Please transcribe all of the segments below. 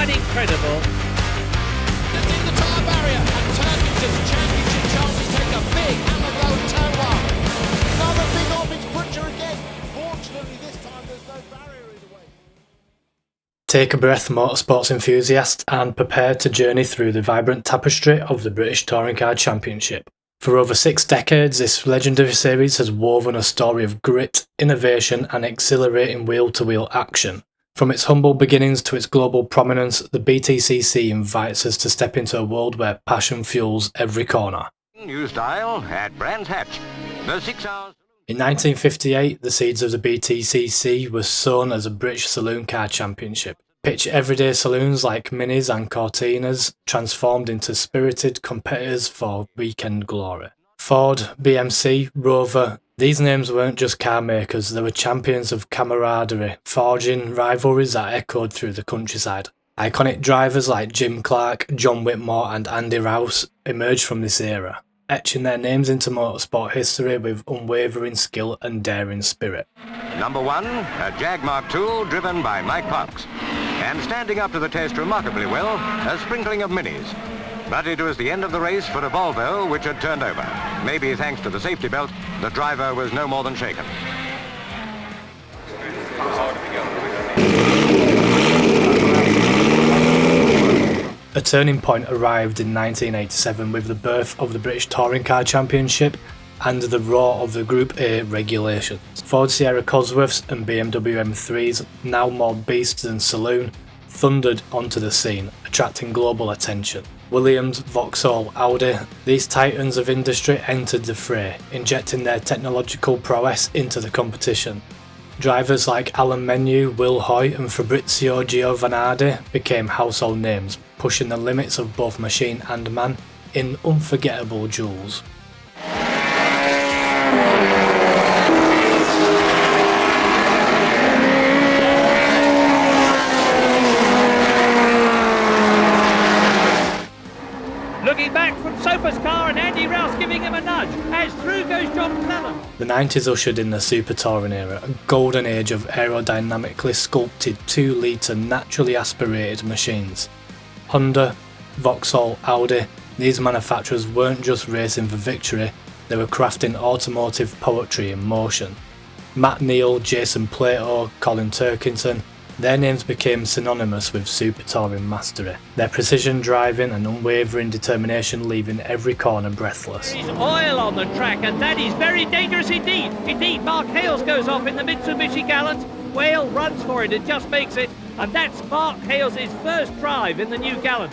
quite incredible. In the tyre barrier and Turkington's championship chances take a big hammer blow at turn one. Another big offense butcher again. Fortunately this time there's no barrier in the way. Take a breath, motorsports enthusiasts, and prepare to journey through the vibrant tapestry of the British Touring Car Championship. For over 6 decades, this legendary series has woven a story of grit, innovation, and exhilarating wheel-to-wheel action. From its humble beginnings to its global prominence, the BTCC invites us to step into a world where passion fuels every corner. New style at Brands Hatch. The 6 hours. In 1958, the seeds of the BTCC were sown as a British Saloon Car Championship. Pitch everyday saloons like Minis and Cortinas transformed into spirited competitors for weekend glory. Ford, BMC, Rover, these names weren't just car makers, they were champions of camaraderie, forging rivalries that echoed through the countryside. Iconic drivers like Jim Clark, John Whitmore and Andy Rouse emerged from this era, etching their names into motorsport history with unwavering skill and daring spirit. Number 1, a Jag Mark II driven by Mike Parks. And standing up to the test remarkably well, a sprinkling of Minis. But it was the end of the race for a Volvo which had turned over. Maybe thanks to the safety belt, the driver was no more than shaken. A turning point arrived in 1987 with the birth of the British Touring Car Championship and the roar of the Group A regulations. Ford Sierra Cosworths and BMW M3s, now more beasts than saloon, thundered onto the scene, attracting global attention. Williams, Vauxhall, Audi, these titans of industry entered the fray, injecting their technological prowess into the competition. Drivers like Alan Menu, Will Hoy and Fabrizio Giovanardi became household names, pushing the limits of both machine and man in unforgettable duels. Looking back from Soper's car and Andy Rouse giving him a nudge as through goes John Clellan. The 90s ushered in the super touring era, a golden age of aerodynamically sculpted 2-litre naturally aspirated machines. Honda, Vauxhall, Audi, these manufacturers weren't just racing for victory, they were crafting automotive poetry in motion. Matt Neal, Jason Plato, Colin Turkington, their names became synonymous with super touring mastery, their precision driving and unwavering determination leaving every corner breathless. There's oil on the track and that is very dangerous indeed. Indeed, Mark Hales goes off in the Mitsubishi Gallant. Whale runs for it and just makes it, and that's Mark Hales' first drive in the new Gallant.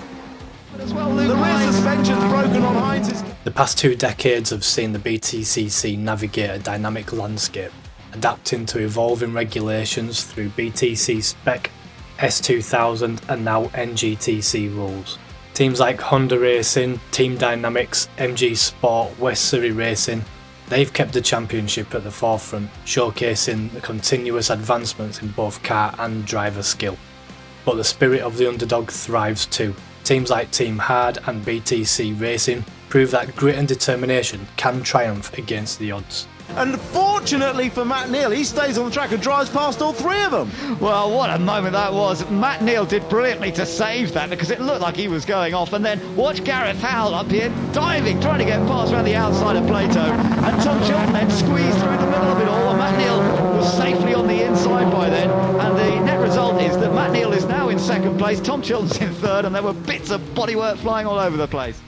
As well, the rear suspension's broken on Heinz's. The past 2 decades have seen the BTCC navigate a dynamic landscape, adapting to evolving regulations through BTC Spec, S2000 and now NGTC rules. Teams like Honda Racing, Team Dynamics, MG Sport, West Surrey Racing, they've kept the championship at the forefront, showcasing the continuous advancements in both car and driver skill. But the spirit of the underdog thrives too. Teams like Team Hard and BTC Racing prove that grit and determination can triumph against the odds. And fortunately for Matt Neal, he stays on the track and drives past all 3 of them. Well, what a moment that was. Matt Neal did brilliantly to save that because it looked like he was going off. And then watch Gareth Howell up here diving, trying to get past around the outside of Plato. And Tom Chilton then squeezed through the middle of it all. And Matt Neal was safely on the inside by then. And the net result is that Matt Neal is now in 2nd place, Tom Chilton's in 3rd, and there were bits of bodywork flying all over the place.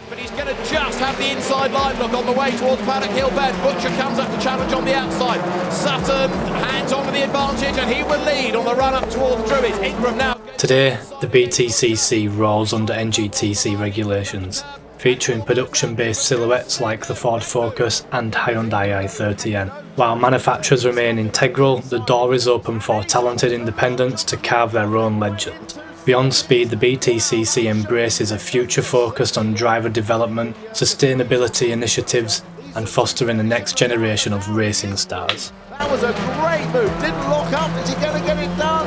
But he's going to just have the inside line look on the way towards Paddock Hill Bend. Butcher comes up to challenge on the outside. Sutton hands on with the advantage and he will lead on the run up towards Druitt. Ingram now. Today, the BTCC rolls under NGTC regulations, featuring production-based silhouettes like the Ford Focus and Hyundai i30N. While manufacturers remain integral, the door is open for talented independents to carve their own legend. Beyond speed, the BTCC embraces a future focused on driver development, sustainability initiatives, and fostering the next generation of racing stars. That was a great move, didn't lock up, is he going to get it done?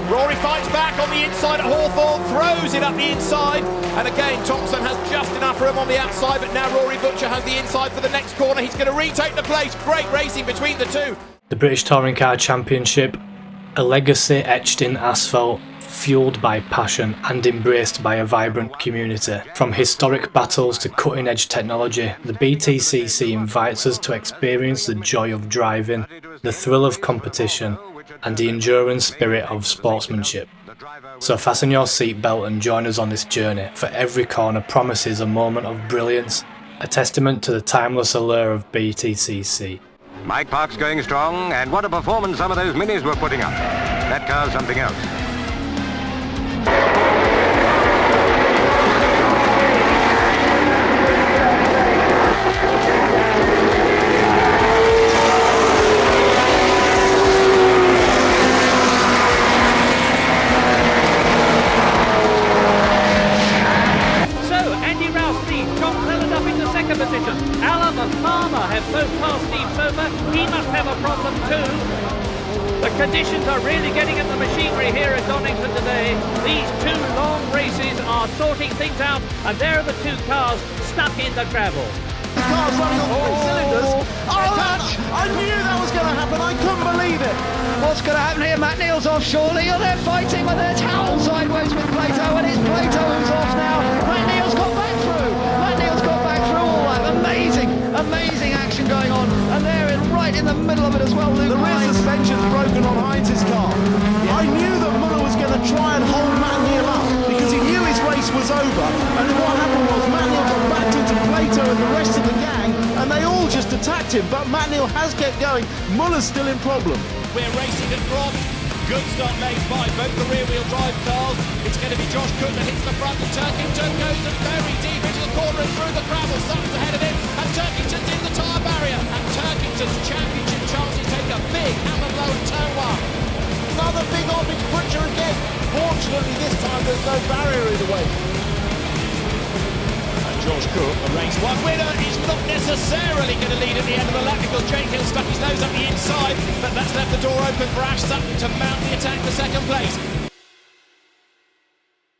Rory fights back on the inside at Hawthorne, throws it up the inside, and again Thompson has just enough room on the outside, but now Rory Butcher has the inside for the next corner. He's going to retake the place. Great racing between the two. The British Touring Car Championship, a legacy etched in asphalt, fueled by passion and embraced by a vibrant community. From historic battles to cutting-edge technology, the BTCC invites us to experience the joy of driving, the thrill of competition, and the enduring spirit of sportsmanship. So fasten your seatbelt and join us on this journey, for every corner promises a moment of brilliance, a testament to the timeless allure of BTCC. Mike Park's going strong, and what a performance some of those minis were putting up. That car's something else. Position. Allen and Palmer have both passed Steve Soper. He must have a problem too. The conditions are really getting at the machinery here at Donington today. These two long races are sorting things out, and there are the two cars stuck in the gravel. The car's running on 3 cylinders. I knew that was going to happen. I couldn't believe it. What's going to happen here? Matt Neal's off surely. Oh, they're fighting with their towel sideways with Plato, and it's Plato who's off now. Matt Neal's got back through. Matt Neal's got back through all that. Amazing action going on. And they're right in the middle of it as well, Luke. The rear suspension's broken on Heinz's car. I knew that Muller was going to try and hold Matt Neal up because he knew his race was over. And then what happened was Matt Neal got backed into Plato and the rest of the gang, and they all just attacked him. But Matt Neal has kept going. Muller's still in problem. We're racing at front. Good start made by both the rear-wheel drive cars. It's going to be Josh Cook that hits the front, and Turkington goes very deep into the corner and through the gravel. Sutton's ahead of him, and Turkington's in the tyre barrier. And Turkington's championship chances take a big hammer blow in turn one. Another big orange butcher again. Fortunately, this time there's no barrier in the way. Josh Cook, a race one winner, is not necessarily going to lead at the end of the lap because Jake Hill stuck his nose up the inside, but that's left the door open for Ash Sutton to mount the attack for second place.